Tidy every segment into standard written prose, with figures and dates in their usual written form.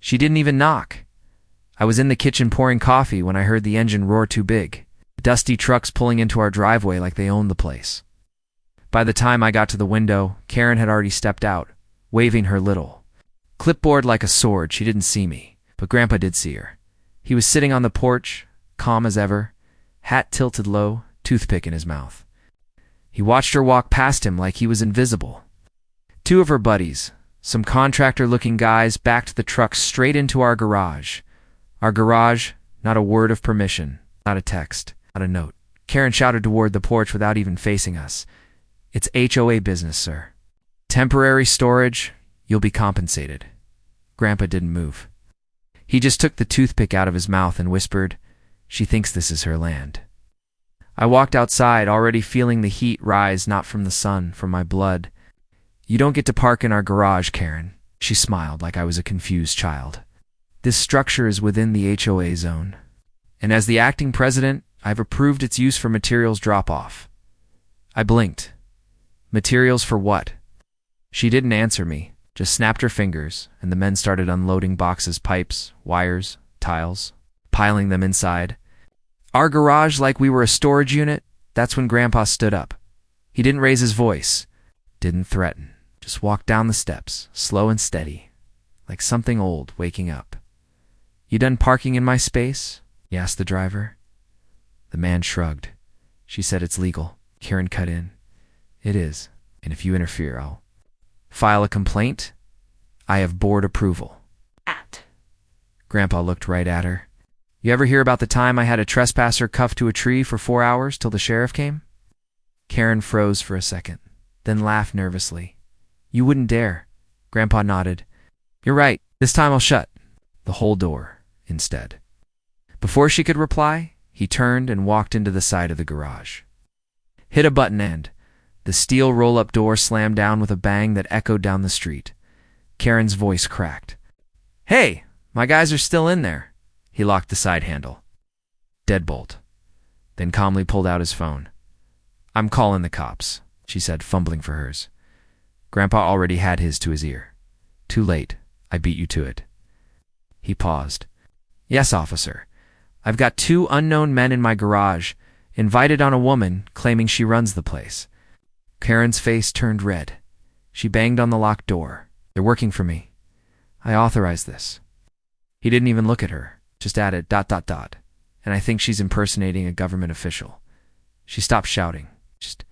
She didn't even knock. I was in the kitchen pouring coffee when I heard the engine roar too big. Dusty trucks pulling into our driveway like they owned the place. By the time I got to the window, Karen had already stepped out, waving her little clipboard like a sword. She didn't see me, but Grandpa did see her. He was sitting on the porch, calm as ever, hat tilted low, toothpick in his mouth. He watched her walk past him like he was invisible. Two of her buddies, some contractor-looking guys, backed the truck straight into our garage. Our garage, not a word of permission, not a text, not a note. Karen shouted toward the porch without even facing us. "It's HOA business, sir. Temporary storage, you'll be compensated." Grandpa didn't move. He just took the toothpick out of his mouth and whispered, "She thinks this is her land." I walked outside, already feeling the heat rise not from the sun, from my blood. "You don't get to park in our garage, Karen." She smiled like I was a confused child. "This structure is within the HOA zone, and as the acting president, I've approved its use for materials drop-off." I blinked. Materials for what? She didn't answer me, just snapped her fingers, and the men started unloading boxes, pipes, wires, tiles, piling them inside. Our garage like we were a storage unit. That's when Grandpa stood up. He didn't raise his voice, didn't threaten, just walked down the steps, slow and steady, like something old waking up. "You done parking in my space?" he asked the driver. The man shrugged. "She said it's legal." Karen cut in. "It is, and if you interfere, I'll file a complaint. I have board approval." Grandpa looked right at her. "You ever hear about the time I had a trespasser cuffed to a tree for 4 hours till the sheriff came?" Karen froze for a second, then laughed nervously. "You wouldn't dare." Grandpa nodded. "You're right. This time I'll shut the whole door instead." Before she could reply, he turned and walked into the side of the garage. Hit a button and the steel roll-up door slammed down with a bang that echoed down the street. Karen's voice cracked. "Hey, my guys are still in there." He locked the side handle. Deadbolt. Then calmly pulled out his phone. "I'm calling the cops," she said, fumbling for hers. Grandpa already had his to his ear. "Too late. I beat you to it." He paused. "Yes, officer. I've got 2 unknown men in my garage, invited on a woman, claiming she runs the place." Karen's face turned red. She banged on the locked door. "They're working for me. I authorized this." He didn't even look at her, just added ... and I think she's impersonating a government official. She stopped shouting, just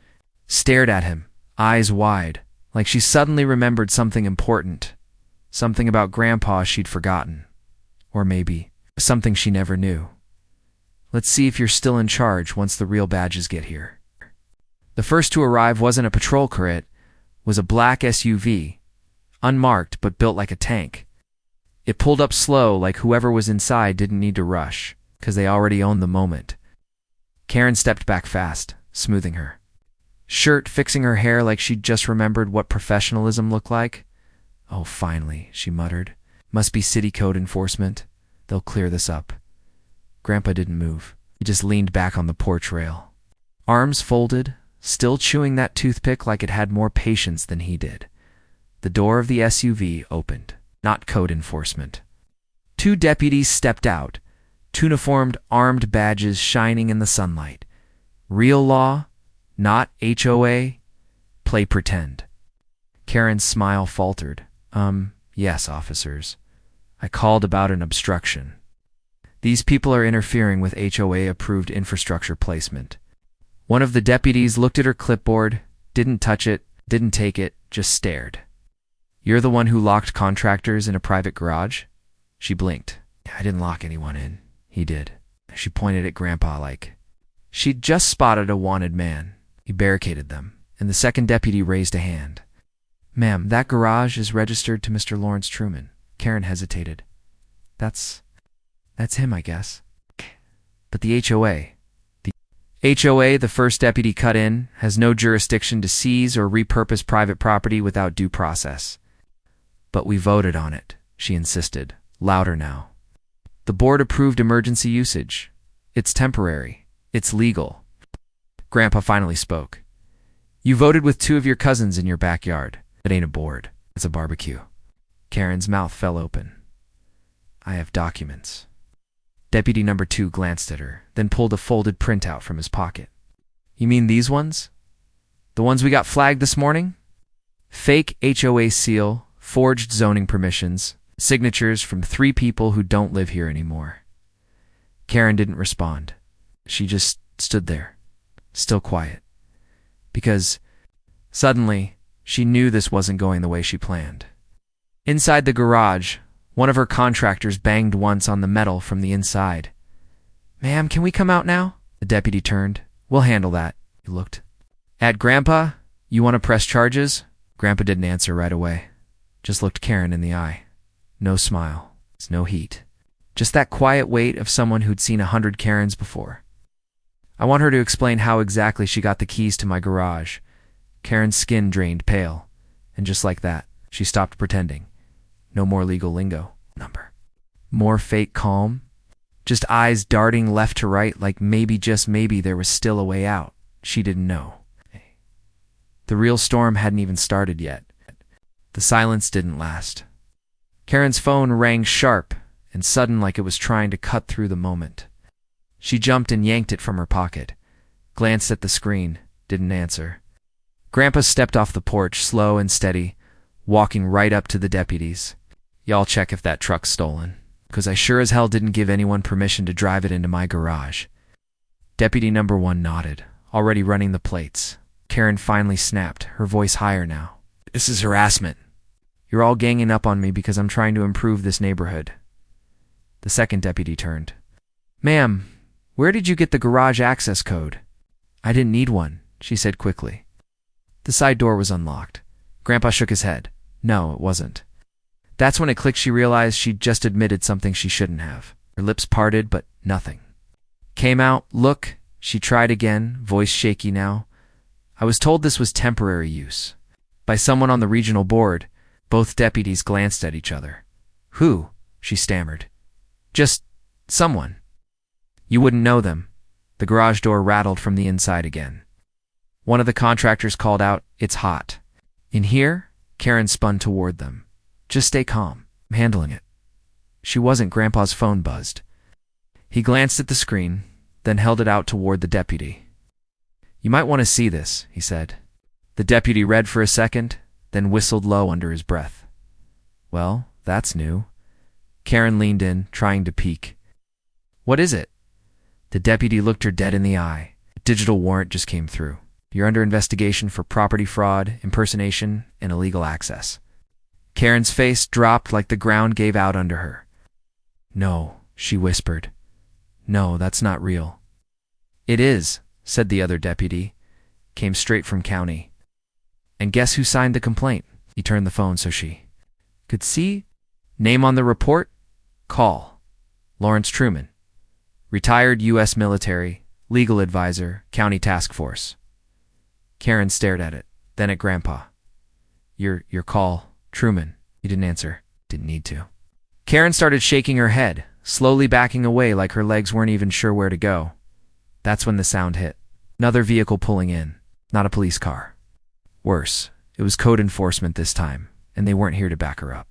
stared at him, eyes wide, like she suddenly remembered something important, something about Grandpa she'd forgotten, or maybe something she never knew. "Let's see if you're still in charge once the real badges get here." The first to arrive wasn't a patrol car, it was a black SUV, unmarked but built like a tank. It pulled up slow, like whoever was inside didn't need to rush, because they already owned the moment. Karen stepped back fast, smoothing her shirt, fixing her hair like she'd just remembered what professionalism looked like. "Oh, finally," she muttered. "Must be city code enforcement. They'll clear this up." Grandpa didn't move. He just leaned back on the porch rail, arms folded, still chewing that toothpick like it had more patience than he did. The door of the SUV opened. Not code enforcement. 2 deputies stepped out, uniformed, armed badges shining in the sunlight. Real law, not HOA. Play pretend. Karen's smile faltered. Yes, officers. I called about an obstruction. These people are interfering with HOA-approved infrastructure placement." One of the deputies looked at her clipboard, didn't touch it, didn't take it, just stared. "You're the one who locked contractors in a private garage?" She blinked. "I didn't lock anyone in. He did." She pointed at Grandpa like she'd just spotted a wanted man. He barricaded them, and the second deputy raised a hand. "Ma'am, that garage is registered to Mr. Lawrence Truman." Karen hesitated. That's him, I guess." "But the HOA..." "The HOA," the first deputy cut in, "has no jurisdiction to seize or repurpose private property without due process." "But we voted on it," she insisted, louder now. "The board approved emergency usage. It's temporary. It's legal." Grandpa finally spoke. "You voted with 2 of your cousins in your backyard. It ain't a board. It's a barbecue." Karen's mouth fell open. I have documents. Deputy number 2 glanced at her, then pulled a folded printout from his pocket. You mean these ones? The ones we got flagged this morning? Fake HOA seal, forged zoning permissions, signatures from 3 people who don't live here anymore. Karen didn't respond. She just stood there, still quiet. Because, suddenly, she knew this wasn't going the way she planned. Inside the garage, one of her contractors banged once on the metal from the inside. Ma'am, can we come out now? The deputy turned. We'll handle that. He looked. At Grandpa, you want to press charges? Grandpa didn't answer right away. Just looked Karen in the eye. No smile. No heat. Just that quiet weight of someone who'd seen 100 Karens before. I want her to explain how exactly she got the keys to my garage. Karen's skin drained pale. And just like that, she stopped pretending. No more legal lingo. Number. More fake calm. Just eyes darting left to right like maybe, just maybe, there was still a way out. She didn't know. The real storm hadn't even started yet. The silence didn't last. Karen's phone rang sharp and sudden, like it was trying to cut through the moment. She jumped and yanked it from her pocket, glanced at the screen, didn't answer. Grandpa stepped off the porch, slow and steady, walking right up to the deputies. Y'all check if that truck's stolen, 'cause I sure as hell didn't give anyone permission to drive it into my garage. Deputy number 1 nodded, already running the plates. Karen finally snapped, her voice higher now. This is harassment. You're all ganging up on me because I'm trying to improve this neighborhood. The second deputy turned. Ma'am, where did you get the garage access code? I didn't need one, she said quickly. The side door was unlocked. Grandpa shook his head. No, it wasn't. That's when it clicked. She realized she'd just admitted something she shouldn't have. Her lips parted, but nothing. Came out. Look, she tried again, voice shaky now. I was told this was temporary use. By someone on the regional board. Both deputies glanced at each other. Who? She stammered. Just someone. You wouldn't know them. The garage door rattled from the inside again. One of the contractors called out, It's hot. In here? Karen spun toward them. Just stay calm. I'm handling it. She wasn't. Grandpa's phone buzzed. He glanced at the screen, then held it out toward the deputy. You might want to see this, he said. The deputy read for a second, then whistled low under his breath. Well, that's new. Karen leaned in, trying to peek. What is it? The deputy looked her dead in the eye. A digital warrant just came through. You're under investigation for property fraud, impersonation, and illegal access. Karen's face dropped like the ground gave out under her. No, she whispered. No, that's not real. It is, said the other deputy. Came straight from county. And guess who signed the complaint? He turned the phone so she could see. Name on the report? Call. Lawrence Truman. Retired U.S. military, legal advisor, county task force. Karen stared at it, then at Grandpa. Your call, Truman. He didn't answer. Didn't need to. Karen started shaking her head, slowly backing away like her legs weren't even sure where to go. That's when the sound hit. Another vehicle pulling in. Not a police car. Worse, it was code enforcement this time, and they weren't here to back her up.